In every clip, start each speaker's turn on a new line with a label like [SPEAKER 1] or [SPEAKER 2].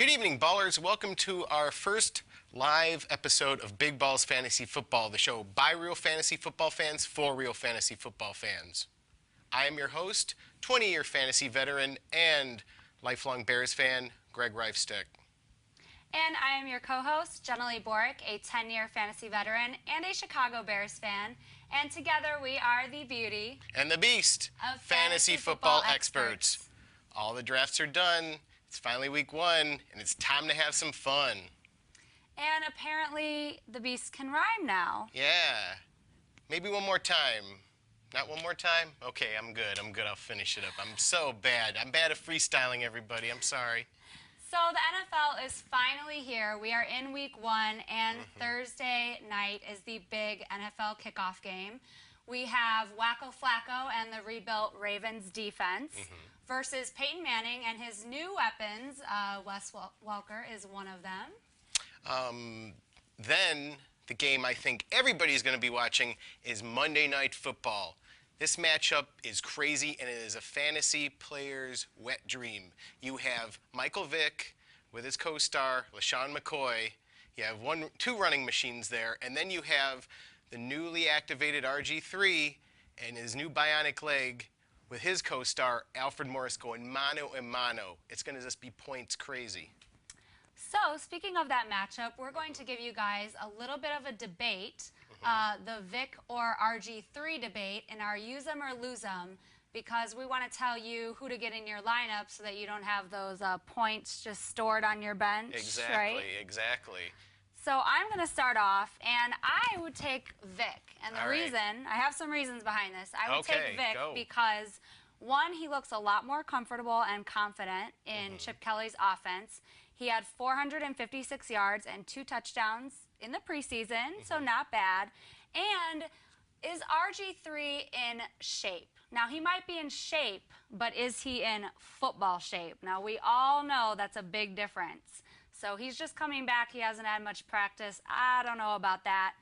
[SPEAKER 1] Good evening, ballers. Welcome to our first live episode of Big Balls Fantasy Football, the show by real fantasy football fans for real fantasy football fans. I am your host, 20-year fantasy veteran and lifelong Bears fan, Greg Reifsteck.
[SPEAKER 2] And I am your co-host, Jenilee Borek, a 10-year fantasy veteran and a Chicago Bears fan. And together we are the beauty
[SPEAKER 1] and the beast
[SPEAKER 2] of
[SPEAKER 1] fantasy football experts. All the drafts are done. It's finally week one, and it's time to have some fun.
[SPEAKER 2] And apparently the beast can rhyme now.
[SPEAKER 1] Yeah. Maybe one more time. Not one more time? Okay, I'm good. I'll finish it up. I'm so bad. I'm bad at freestyling, everybody. I'm sorry.
[SPEAKER 2] So the NFL is finally here. We are in week one, and Thursday night is the big NFL kickoff game. We have Wacko Flacco and the rebuilt Ravens defense versus Peyton Manning and his new weapons. Wes Welker is one of them.
[SPEAKER 1] Then the game I think everybody's going to be watching is Monday Night Football. This matchup is crazy, and it is a fantasy player's wet dream. You have Michael Vick with his co-star, LaShawn McCoy. You have two running machines there, and then you have the newly activated RGIII and his new bionic leg with his co-star, Alfred Morris, going mano a mano. It's going to just be points crazy.
[SPEAKER 2] So, speaking of that matchup, we're going to give you guys a little bit of a debate, the Vick or RG3 debate in our use 'em or lose 'em, because we want to tell you who to get in your lineup so that you don't have those points just stored on your bench.
[SPEAKER 1] Exactly,
[SPEAKER 2] right?
[SPEAKER 1] Exactly.
[SPEAKER 2] So I'm going to start off, and I would take Vick. And the reason, I have some reasons behind this. I would take Vick because, one, he looks a lot more comfortable and confident in Chip Kelly's offense. He had 456 yards and 2 touchdowns in the preseason, so not bad. And is RG3 in shape? Now, he might be in shape, but is he in football shape? Now, we all know that's a big difference. So he's just coming back. He hasn't had much practice. I don't know about that.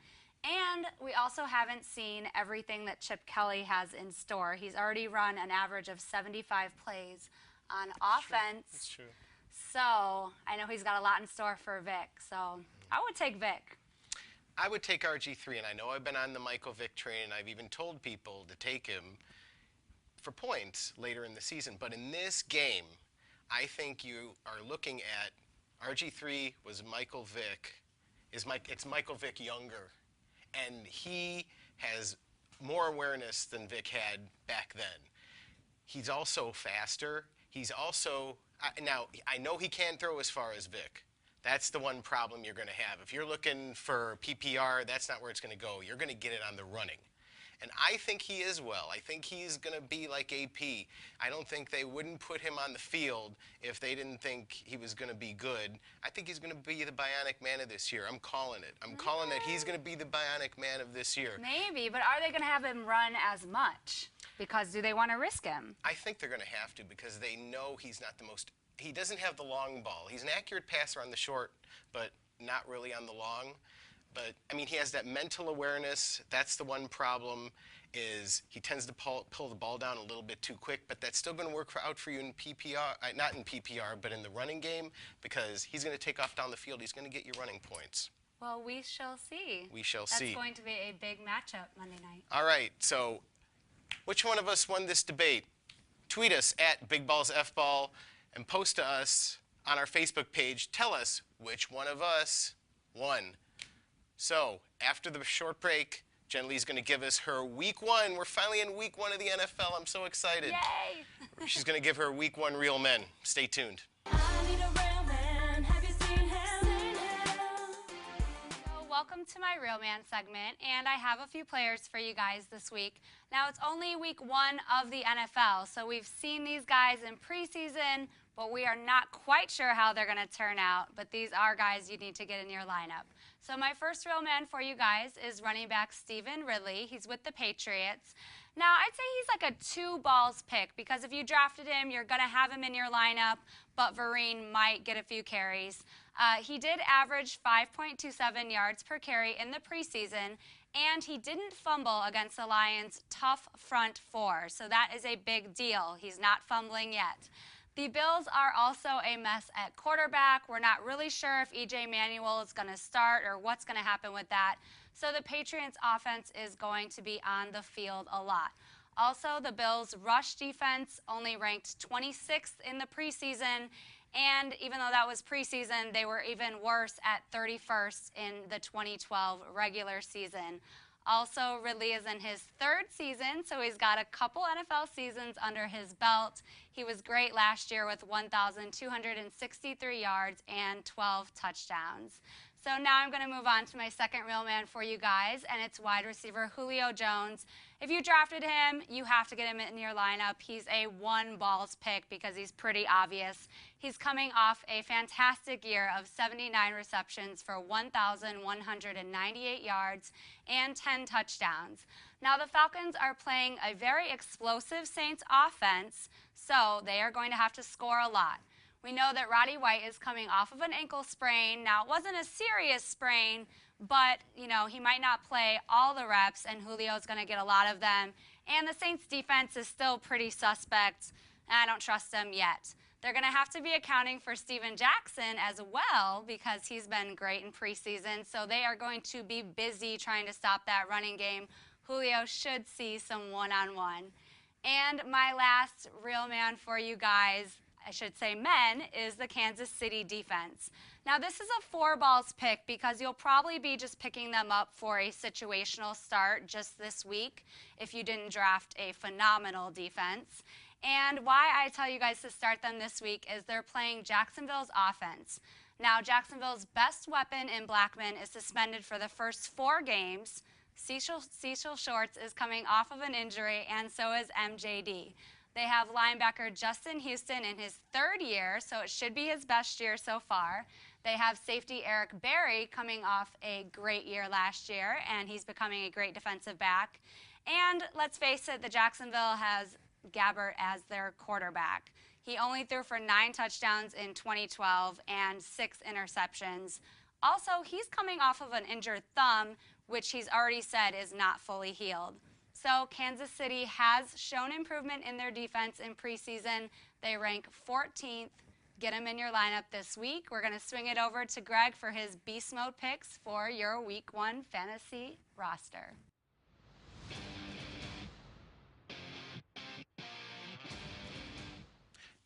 [SPEAKER 2] And we also haven't seen everything that Chip Kelly has in store. He's already run an average of 75 plays on offense.
[SPEAKER 1] That's true.
[SPEAKER 2] So I know he's got a lot in store for Vick. So I would take Vick.
[SPEAKER 1] I would take RG3, and I know I've been on the Michael Vick train, and I've even told people to take him for points later in the season. But in this game, I think you are looking at RG3 was Michael Vick. It's Michael Vick younger, and he has more awareness than Vick had back then. He's also faster. He's also now I know he can't throw as far as Vick. That's the one problem you're going to have. If you're looking for PPR, that's not where it's going to go. You're going to get it on the running. And I think he is well. I think he's going to be like AP. I don't think they wouldn't put him on the field if they didn't think he was going to be good. I think he's going to be the bionic man of this year. I'm calling it. I'm calling that he's going to be the bionic man of this year.
[SPEAKER 2] Maybe, but are they going to have him run as much? Because do they want to risk him?
[SPEAKER 1] I think they're going to have to, because they know he's not the most. He doesn't have the long ball. He's an accurate passer on the short, but not really on the long. But, I mean, he has that mental awareness. That's the one problem, is he tends to pull the ball down a little bit too quick, but that's still going to work out for you in PPR, not in PPR, but in the running game, because he's going to take off down the field. He's going to get you running points.
[SPEAKER 2] Well, we shall see.
[SPEAKER 1] We shall see.
[SPEAKER 2] That's going to be a big matchup Monday night.
[SPEAKER 1] All right, so which one of us won this debate? Tweet us at BigBallsFBall and post to us on our Facebook page. Tell us which one of us won. So, after the short break, Jenilee's going to give us her week one. We're finally in week one of the NFL. I'm so excited.
[SPEAKER 2] Yay!
[SPEAKER 1] She's going to give her week one real men. Stay tuned.
[SPEAKER 2] So, welcome to my Real Man segment, and I have a few players for you guys this week. Now, it's only week one of the NFL, so we've seen these guys in preseason, but we are not quite sure how they're going to turn out. But these are guys you need to get in your lineup. So my first real man for you guys is running back Stevan Ridley. He's with the Patriots. Now, I'd say he's like a 2 balls pick, because if you drafted him, you're going to have him in your lineup, but Vereen might get a few carries. He did average 5.27 yards per carry in the preseason, and he didn't fumble against the Lions' tough front four. So that is a big deal. He's not fumbling yet. The Bills are also a mess at quarterback. We're not really sure if E.J. Manuel is going to start or what's going to happen with that. So the Patriots offense is going to be on the field a lot. Also, the Bills' rush defense only ranked 26th in the preseason, and even though that was preseason, they were even worse at 31st in the 2012 regular season. Also, Ridley is in his third season, so he's got a couple NFL seasons under his belt. He was great last year with 1,263 yards and 12 touchdowns. So now I'm going to move on to my second real man for you guys, and it's wide receiver Julio Jones. If you drafted him, you have to get him in your lineup. He's a one-balls pick because he's pretty obvious. He's coming off a fantastic year of 79 receptions for 1,198 yards and 10 touchdowns. Now, the Falcons are playing a very explosive Saints offense, so they are going to have to score a lot. We know that Roddy White is coming off of an ankle sprain. Now, it wasn't a serious sprain, but, you know, he might not play all the reps, and Julio's going to get a lot of them. And the Saints' defense is still pretty suspect, and I don't trust them yet. They're going to have to be accounting for Steven Jackson as well because he's been great in preseason, so they are going to be busy trying to stop that running game. Julio should see some one-on-one. And my last real man for you guys, I should say men, is the Kansas City defense. Now, this is a four-balls pick because you'll probably be just picking them up for a situational start just this week if you didn't draft a phenomenal defense. And why I tell you guys to start them this week is they're playing Jacksonville's offense. Now, Jacksonville's best weapon in Blackman is suspended for the first 4 games. Cecil Shorts is coming off of an injury, and so is MJD. They have linebacker Justin Houston in his 3rd year, so it should be his best year so far. They have safety Eric Berry coming off a great year last year, and he's becoming a great defensive back. And let's face it, the Jacksonville has Gabbert as their quarterback. He only threw for 9 touchdowns in 2012 and 6 interceptions. Also, he's coming off of an injured thumb, which he's already said is not fully healed. So Kansas City has shown improvement in their defense in preseason. They rank 14th. Get them in your lineup this week. We're going to swing it over to Greg for his Beast Mode picks for your Week 1 fantasy roster.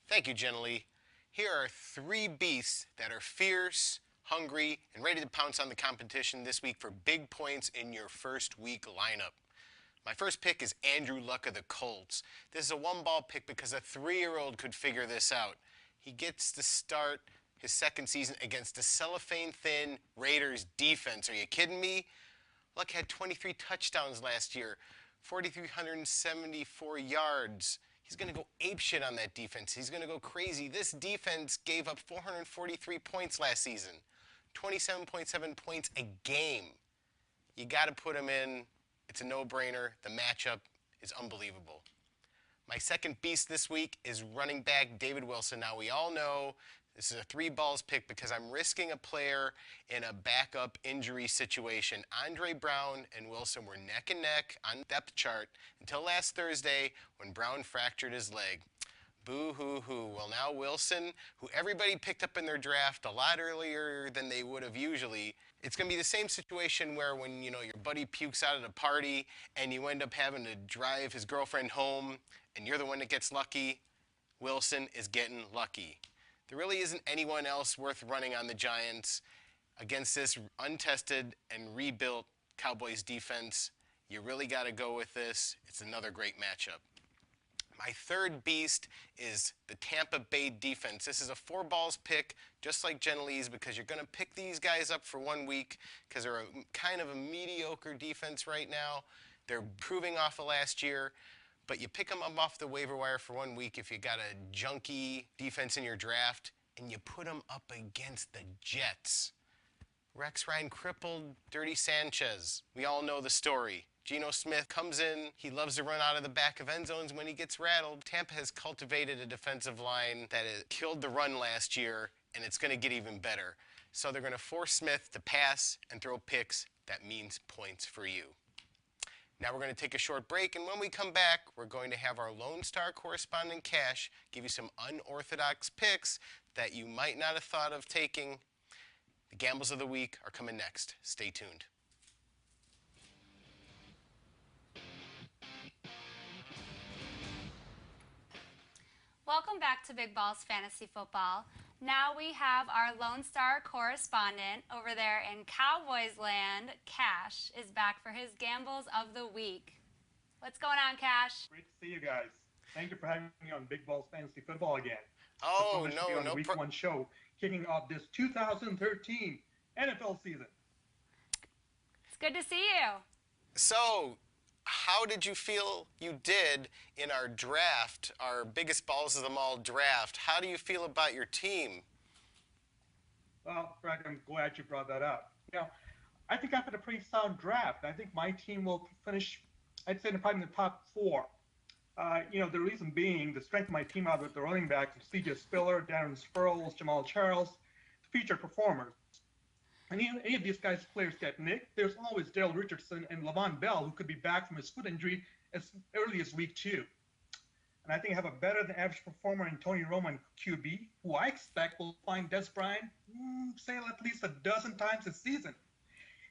[SPEAKER 1] Thank you, Jenilee. Here are 3 beasts that are fierce, hungry, and ready to pounce on the competition this week for big points in your first week lineup. My first pick is Andrew Luck of the Colts. This is a one-ball pick because a 3-year-old could figure this out. He gets to start his 2nd season against the cellophane-thin Raiders defense. Are you kidding me? Luck had 23 touchdowns last year, 4,374 yards. He's going to go apeshit on that defense. He's going to go crazy. This defense gave up 443 points last season, 27.7 points a game. You got to put him in. It's a no-brainer. The matchup is unbelievable. My second beast this week is running back David Wilson. Now, we all know this is a 3-balls pick because I'm risking a player in a backup injury situation. Andre Brown and Wilson were neck and neck on the depth chart until last Thursday when Brown fractured his leg. Boo-hoo-hoo. Well, now Wilson, who everybody picked up in their draft a lot earlier than they would have usually, it's going to be the same situation where when, you know, your buddy pukes out at a party and you end up having to drive his girlfriend home and you're the one that gets lucky. Wilson is getting lucky. There really isn't anyone else worth running on the Giants against this untested and rebuilt Cowboys defense. You really got to go with this. It's another great matchup. My third beast is the Tampa Bay defense. This is a 4-balls pick, just like Jenilee's, because you're going to pick these guys up for 1 week because they're kind of a mediocre defense right now. They're improving off of last year, but you pick them up off the waiver wire for 1 week if you got a junky defense in your draft, and you put them up against the Jets. Rex Ryan crippled Dirty Sanchez. We all know the story. Geno Smith comes in. He loves to run out of the back of end zones when he gets rattled. Tampa has cultivated a defensive line that killed the run last year, and it's going to get even better. So they're going to force Smith to pass and throw picks. That means points for you. Now we're going to take a short break, and when we come back, we're going to have our Lone Star correspondent, Cash, give you some unorthodox picks that you might not have thought of taking. The gambles of the week are coming next. Stay tuned.
[SPEAKER 2] Welcome back to Big Balls Fantasy Football. Now we have our Lone Star correspondent over there in Cowboys land. Cash is back for his gambles of the week. What's going on, Cash?
[SPEAKER 3] Great to see you guys. Thank you for having me on Big Balls Fantasy Football again.
[SPEAKER 1] Oh,
[SPEAKER 3] no Week 1 show, kicking off this 2013 NFL season.
[SPEAKER 2] It's good to see you.
[SPEAKER 1] So, how did you feel you did in our draft, our biggest balls of them all draft? How do you feel about your team?
[SPEAKER 3] Well, Greg, I'm glad you brought that up. I think I've had a pretty solid draft. I think my team will finish, I'd say, probably in the top 4. The reason being the strength of my team out with the running backs, C.J. Spiller, Darren Sproles, Jamal Charles, the featured performers. And any of these guys' players get nicked, there's always Daryl Richardson and Le'Veon Bell, who could be back from his foot injury as early as week 2. And I think I have a better than average performer in Tony Romo, QB, who I expect will find Des Bryant, say at least a dozen times this season.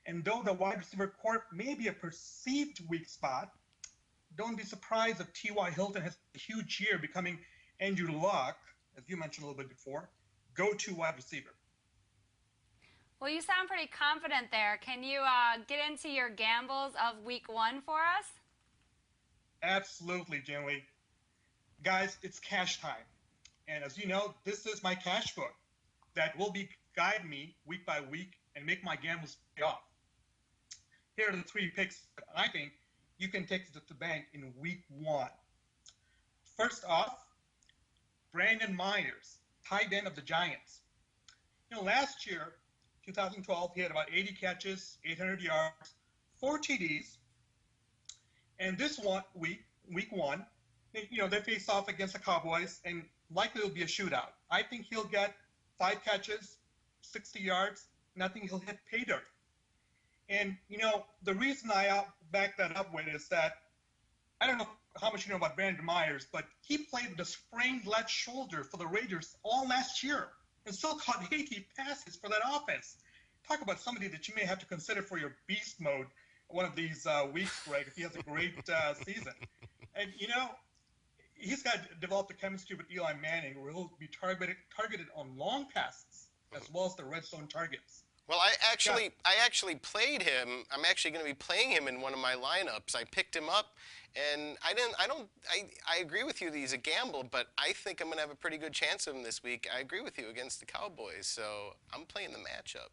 [SPEAKER 3] And though the wide receiver corps may be a perceived weak spot, don't be surprised if T.Y. Hilton has a huge year becoming Andrew Luck, as you mentioned a little bit before, go-to wide receiver.
[SPEAKER 2] Well, you sound pretty confident there. Can you get into your gambles of week 1 for us?
[SPEAKER 3] Absolutely, Jenilee. Guys, it's cash time. And as you know, this is my cash book that will guide me week by week and make my gambles pay off. Here are the 3 picks that I think you can take to the bank in week 1. First off, Brandon Myers, tight end of the Giants. Last year, 2012, he had about 80 catches, 800 yards, 4 TDs. And this week 1, they face off against the Cowboys, and likely it'll be a shootout. I think he'll get 5 catches, 60 yards, and I think he'll hit pay dirt. And, the reason I back that up with is that I don't know how much you know about Brandon Myers, but he played with a sprained left shoulder for the Raiders all last year and still caught 80 passes for that offense. Talk about somebody that you may have to consider for your beast mode one of these weeks, Greg, if he has a great season. And, he's got to develop the chemistry with Eli Manning, where he'll be targeted on long passes as well as the red zone targets.
[SPEAKER 1] Well, I actually played him. I'm actually going to be playing him in one of my lineups. I picked him up, and I agree with you that he's a gamble, but I think I'm going to have a pretty good chance of him this week. I agree with you against the Cowboys, so I'm playing the matchup.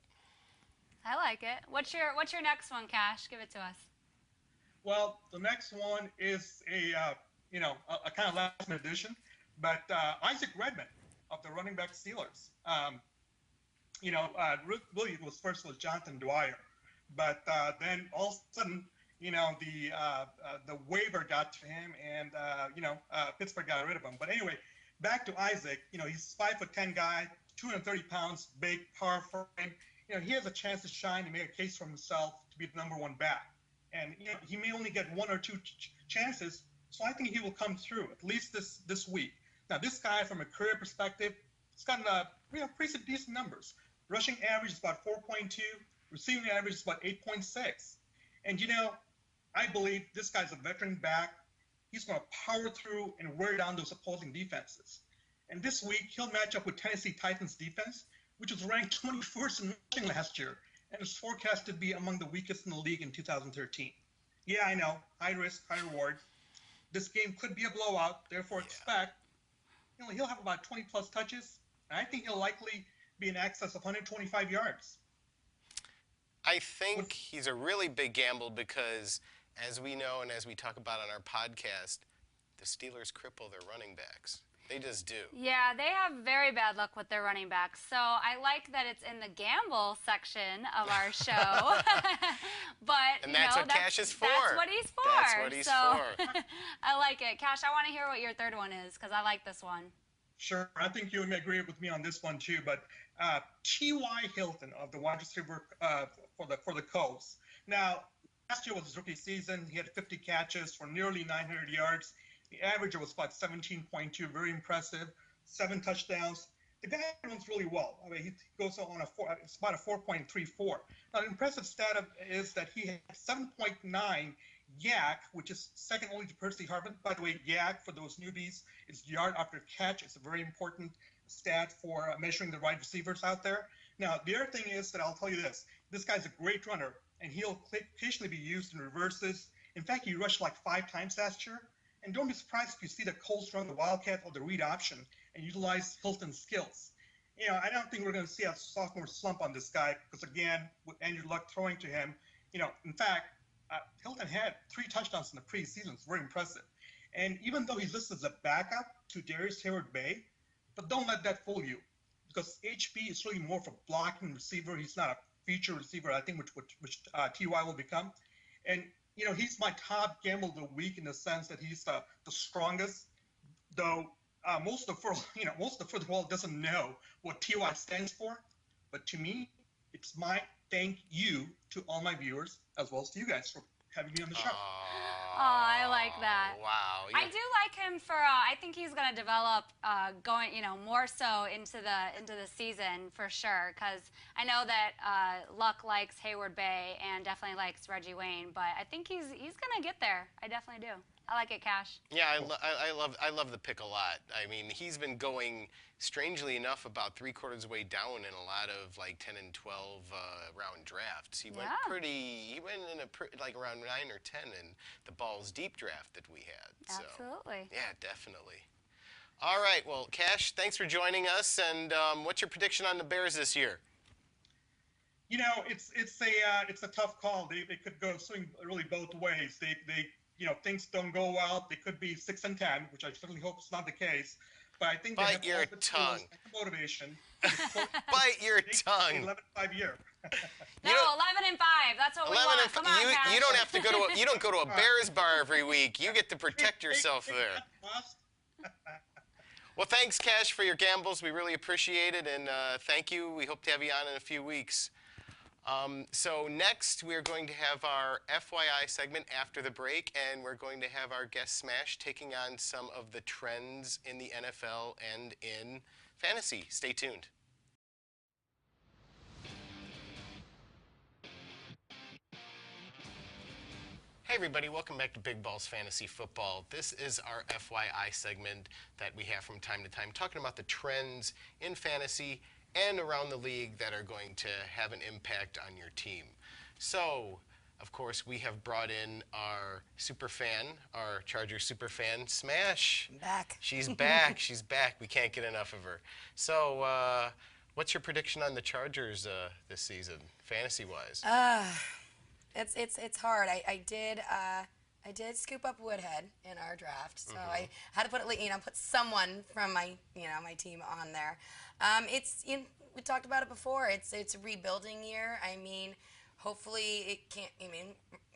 [SPEAKER 2] I like it. What's your next one, Cash? Give it to us.
[SPEAKER 3] Well, the next one is a kind of last-minute addition, but Isaac Redman of the running back Steelers. Really was Jonathan Dwyer, but then all of a sudden, the waiver got to him, and Pittsburgh got rid of him. But anyway, back to Isaac. He's 5'10" guy, 230 pounds, big, powerful frame. He has a chance to shine and make a case for himself to be the number 1 back. And he may only get 1 or 2 chances, so I think he will come through at least this week. Now, this guy, from a career perspective, he's got pretty decent numbers. Rushing average is about 4.2. Receiving average is about 8.6. And, I believe this guy's a veteran back. He's going to power through and wear down those opposing defenses. And this week, he'll match up with Tennessee Titans defense, which was ranked 21st in rushing last year and is forecast to be among the weakest in the league in 2013. Yeah, I know. High risk, high reward. This game could be a blowout. Therefore, expect, he'll have about 20-plus touches. And I think he'll likely be in excess of 125 yards.
[SPEAKER 1] I think he's a really big gamble because, as we know and as we talk about on our podcast, the Steelers cripple their running backs. They just do.
[SPEAKER 2] Yeah, they have very bad luck with their running backs. So I like that it's in the gamble section of our show. But
[SPEAKER 1] that's what Cash is for.
[SPEAKER 2] That's what he's for.
[SPEAKER 1] That's what he's for.
[SPEAKER 2] I like it. Cash, I want to hear what your third one is because I like this one.
[SPEAKER 3] Sure. I think you may agree with me on this one too. But T.Y. Hilton of the wide receiver for the Colts. Now, last year was his rookie season. He had 50 catches for nearly 900 yards. The average was about 17.2, very impressive. 7 touchdowns. The guy runs really well. I mean, he goes on it's about a 4.34. Now, the impressive stat is that he had 7.9 YAC, which is second only to Percy Harvin. By the way, YAC, for those newbies, is yard after catch. It's a very important stat for measuring the wide receivers out there. Now, the other thing is that I'll tell you this guy's a great runner, and he'll occasionally be used in reverses. In fact, he rushed like 5 times last year. And don't be surprised if you see the Colts run the Wildcat or the read option and utilize Hilton's skills. You know, I don't think we're going to see a sophomore slump on this guy because, again, with Andrew Luck throwing to him, you know, in fact, Hilton had 3 touchdowns in the preseason. It's very impressive. And even though he's listed as a backup to Darius Hayward-Bay, but don't let that fool you because HB is really more of a blocking receiver. He's not a feature receiver, I think, which TY will become. And, you know, he's my top gamble of the week in the sense that he's the strongest, though most of the world doesn't know what TY stands for. But to me, it's my thank you to all my viewers as well as to you guys for having me on the show.
[SPEAKER 2] Oh, I like that.
[SPEAKER 1] Wow.
[SPEAKER 2] I do like him for. I think he's going to develop, going, you know, more so into the season for sure. Because I know that Luck likes Hayward-Bay and definitely likes Reggie Wayne, but I think he's going to get there. I definitely do. I like it, Cash.
[SPEAKER 1] Yeah, I love the pick a lot. I mean, he's been going, strangely enough, about 3/4 of the way down in a lot of like 10 and 12 round drafts. He went he went in like around 9 or 10 in the Balls Deep draft that we had.
[SPEAKER 2] Absolutely.
[SPEAKER 1] So, yeah, definitely. All right, well, Cash, thanks for joining us. And what's your prediction on the Bears this year?
[SPEAKER 3] You know, it's a tough call. They could go swing really both ways. They you know, things don't go well. They could be 6-10, which I certainly hope is not the case. But I think they have
[SPEAKER 1] your tongue.
[SPEAKER 3] Motivation.
[SPEAKER 1] Bite your tongue.
[SPEAKER 3] 11-5 year.
[SPEAKER 2] No, 11-5. That's what we want. Come on, Cash.
[SPEAKER 1] You don't have to go to. You don't go to a Bears bar every week. You get to protect yourself there. Well, thanks, Cash, for your gambles. We really appreciate it, and thank you. We hope to have you on in a few weeks. So next, we're going to have our FYI segment after the break, and we're going to have our guest Smash taking on some of the trends in the NFL and in fantasy. Stay tuned. Hey everybody, welcome back to Big Balls Fantasy Football. This is our FYI segment that we have from time to time, talking about the trends in fantasy and around the league that are going to have an impact on your team. So, of course, we have brought in our super fan, our Chargers super fan, Smash.
[SPEAKER 4] I'm back.
[SPEAKER 1] She's back. She's back. We can't get enough of her. So, what's your prediction on the Chargers this season, fantasy-wise?
[SPEAKER 4] It's hard. I did scoop up Woodhead in our draft, so I had to put someone from my my team on there. We talked about it before. It's a rebuilding year. I mean, hopefully it can't. I mean,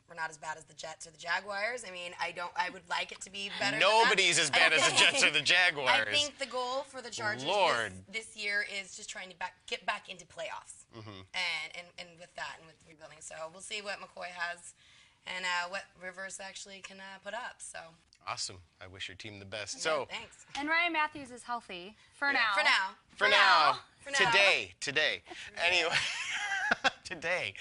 [SPEAKER 4] we're not as bad as the Jets or the Jaguars. I mean, I would like it to be better.
[SPEAKER 1] Nobody's as bad as the Jets or the Jaguars.
[SPEAKER 4] I think the goal for the Chargers this year is just trying to get back into playoffs, and with that and with rebuilding. So we'll see what McCoy has, and what Rivers actually can put up. So.
[SPEAKER 1] Awesome. I wish your team the best.
[SPEAKER 4] Yeah,
[SPEAKER 1] so
[SPEAKER 4] thanks.
[SPEAKER 2] And Ryan Matthews is healthy for now.
[SPEAKER 4] For now.
[SPEAKER 1] Today. Anyway. Today.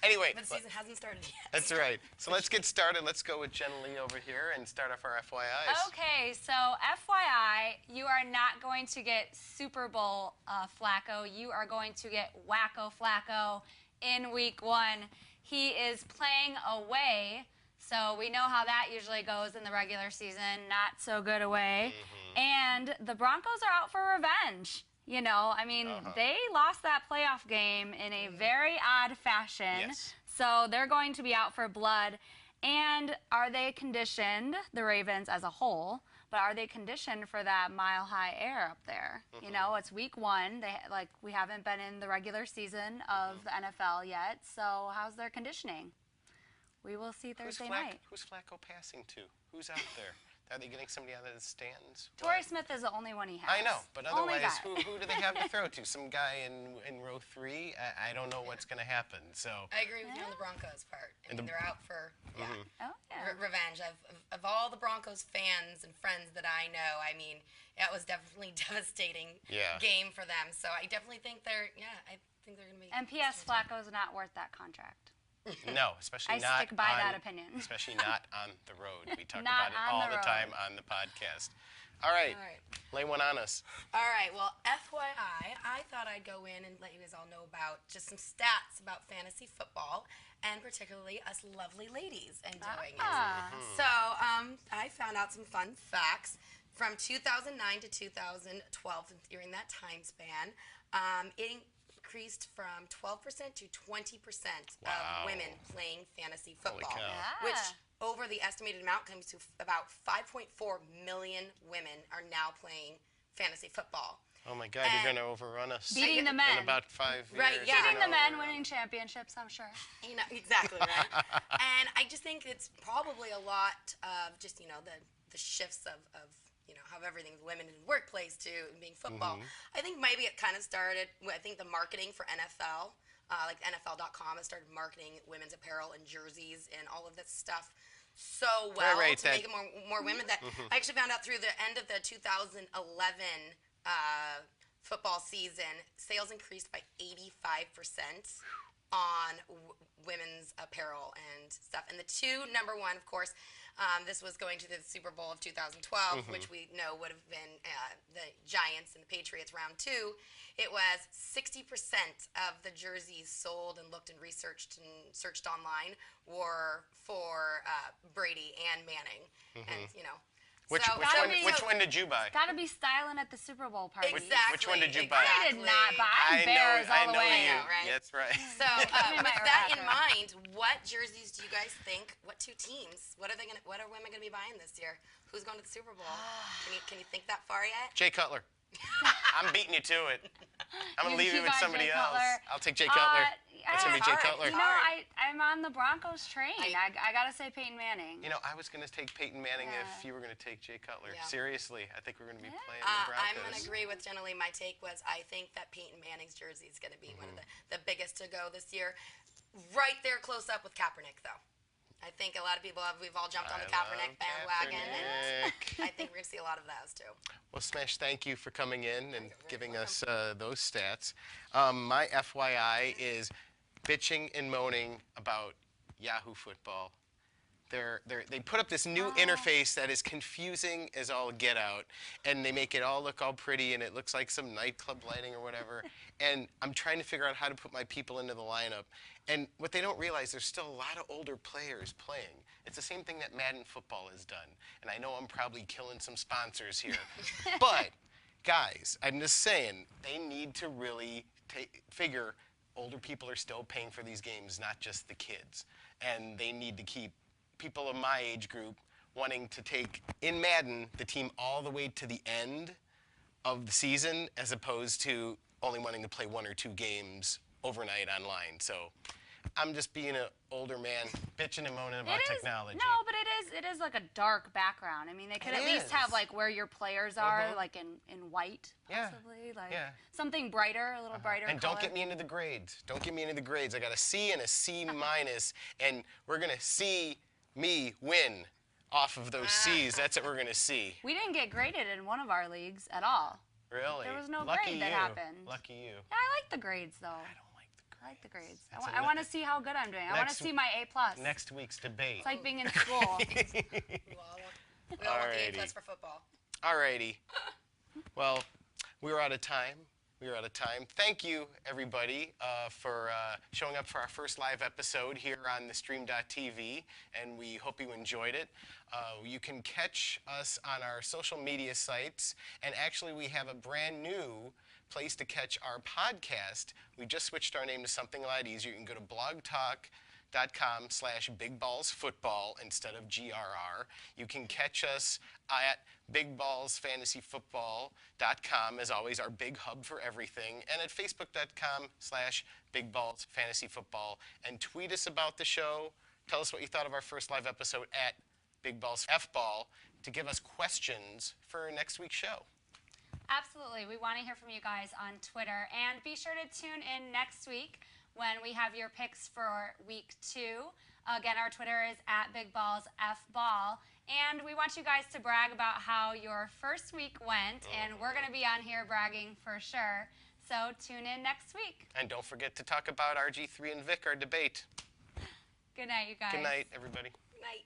[SPEAKER 1] Anyway.
[SPEAKER 4] But the season hasn't started yet.
[SPEAKER 1] That's right. So let's get started. Let's go with Jenilee over here and start off our FYIs.
[SPEAKER 2] Okay, so FYI, you are not going to get Super Bowl Flacco. You are going to get Wacko Flacco in Week 1. He is playing away. So we know how that usually goes in the regular season, not so good away. And the Broncos are out for revenge. You know, I mean, they lost that playoff game in a very odd fashion.
[SPEAKER 1] Yes.
[SPEAKER 2] So they're going to be out for blood. And are they conditioned, the Ravens as a whole, but are they conditioned for that mile-high air up there? You know, it's Week 1. We haven't been in the regular season of the NFL yet. So how's their conditioning? We will see Thursday night.
[SPEAKER 1] Who's Flacco passing to? Who's out there? Are they getting somebody out of the stands?
[SPEAKER 2] Torrey Smith is the only one he has.
[SPEAKER 1] I know, but otherwise, who do they have to throw to? Some guy in row 3? I don't know what's going to happen. So
[SPEAKER 4] I agree with you on the Broncos part. I mean, they're out for revenge. Of all the Broncos fans and friends that I know, I mean, it was definitely a devastating game for them. So I definitely think they're going to be.
[SPEAKER 2] And P.S. Flacco's not worth that contract.
[SPEAKER 1] No, especially
[SPEAKER 2] I stick by that opinion.
[SPEAKER 1] Especially not on the road. We talk about it all the time on the podcast. All right, lay one on us.
[SPEAKER 4] All right, well, FYI, I thought I'd go in and let you guys all know about just some stats about fantasy football, and particularly us lovely ladies and doing it. So I found out some fun facts from 2009 to 2012, during that time span. It increased from 12% to 20% of women playing fantasy football, which over the estimated amount comes to about 5.4 million women are now playing fantasy football.
[SPEAKER 1] Oh my God, you're going to overrun us.
[SPEAKER 2] Beating the men.
[SPEAKER 1] In about 5 years.
[SPEAKER 4] Right, yeah.
[SPEAKER 2] Beating the men, winning championships, I'm sure.
[SPEAKER 4] You know, exactly, right? And I just think it's probably a lot of just, you know, the shifts of you know, how everything's women in the workplace too, and being football. I think maybe it kind of started, I think the marketing for NFL, like NFL.com has started marketing women's apparel and jerseys and all of this stuff so well to make it more women that I actually found out through the end of the 2011 football season, sales increased by 85% on women's apparel and stuff. And the number one, of course, this was going to the Super Bowl of 2012, which we know would have been the Giants and the Patriots round 2. It was 60% of the jerseys sold and looked and researched and searched online were for Brady and Manning. And, you know.
[SPEAKER 1] Which one did you buy?
[SPEAKER 2] Gotta be styling at the Super Bowl party.
[SPEAKER 4] Exactly.
[SPEAKER 1] Which one did you buy?
[SPEAKER 2] I did not buy Bears all the way.
[SPEAKER 4] Right?
[SPEAKER 1] That's right.
[SPEAKER 4] So with that in mind, what jerseys do you guys think? What 2 teams? What are women gonna be buying this year? Who's going to the Super Bowl? Can you think that far yet?
[SPEAKER 1] Jay Cutler. I'm beating you to it. I'm gonna leave it with somebody else. I'll take Jay Cutler. It's gonna be Jay Cutler.
[SPEAKER 2] You know, I'm on the Broncos train. I gotta say Peyton Manning.
[SPEAKER 1] You know, I was gonna take Peyton Manning if you were gonna take Jay Cutler. Seriously, I think we're gonna be playing the Broncos.
[SPEAKER 4] I'm gonna agree with Jenilee. My take was I think that Peyton Manning's jersey is gonna be one of the biggest to go this year. Right there, close up with Kaepernick, though. I think a lot of people we've all jumped on the Kaepernick bandwagon, and I think we're going to see a lot of those too.
[SPEAKER 1] Well, Smash, thank you for coming in and giving us those stats. My FYI is bitching and moaning about Yahoo Football. They put up this new interface that is confusing as all get out, and they make it all look all pretty, and it looks like some nightclub lighting or whatever. And I'm trying to figure out how to put my people into the lineup. And what they don't realize, there's still a lot of older players playing. It's the same thing that Madden Football has done. And I know I'm probably killing some sponsors here. But, guys, I'm just saying, they need to really figure older people are still paying for these games, not just the kids. And they need to keep people of my age group wanting to take, in Madden, the team all the way to the end of the season, as opposed to only wanting to play 1 or 2 games overnight online. So I'm just being an older man bitching and moaning about technology.
[SPEAKER 2] No, but it is like a dark background. I mean, they could at least have like where your players are, like in white, possibly. Like something brighter, a little brighter
[SPEAKER 1] And
[SPEAKER 2] color.
[SPEAKER 1] don't get me into the grades. Don't get me into the grades. I got a C and a C minus, and we're going to see me win off of those C's. That's what we're going to see.
[SPEAKER 2] We didn't get graded in one of our leagues at all.
[SPEAKER 1] Really?
[SPEAKER 2] There was no
[SPEAKER 1] Lucky
[SPEAKER 2] grade that happened.
[SPEAKER 1] Lucky you.
[SPEAKER 2] Yeah, I like the grades, though.
[SPEAKER 1] I don't like the grades.
[SPEAKER 2] I like the grades. I want to see how good I'm doing. I want to see my A+.
[SPEAKER 1] Next week's debate.
[SPEAKER 2] It's like being in school.
[SPEAKER 4] We all want the A+ for football.
[SPEAKER 1] Alrighty. Well, we're out of time. Thank you, everybody, for showing up for our first live episode here on the Stream.tv, and we hope you enjoyed it. You can catch us on our social media sites, and actually we have a brand new place to catch our podcast. We just switched our name to something a lot easier. You can go to blogtalk.com/bigballsfootball instead of GRR. You can catch us at bigballsfantasyfootball.com, as always, our big hub for everything, and at facebook.com/bigballsfantasyfootball. And tweet us about the show. Tell us what you thought of our first live episode at Big Balls F-Ball to give us questions for next week's show.
[SPEAKER 2] Absolutely. We want to hear from you guys on Twitter. And be sure to tune in next week when we have your picks for week 2. Again, our Twitter is @BigBallsFBall. And we want you guys to brag about how your first week went. And we're going to be on here bragging for sure. So tune in next week.
[SPEAKER 1] And don't forget to talk about RG3 and Vick, our debate.
[SPEAKER 2] Good night, you guys.
[SPEAKER 1] Good night, everybody.
[SPEAKER 4] Good night.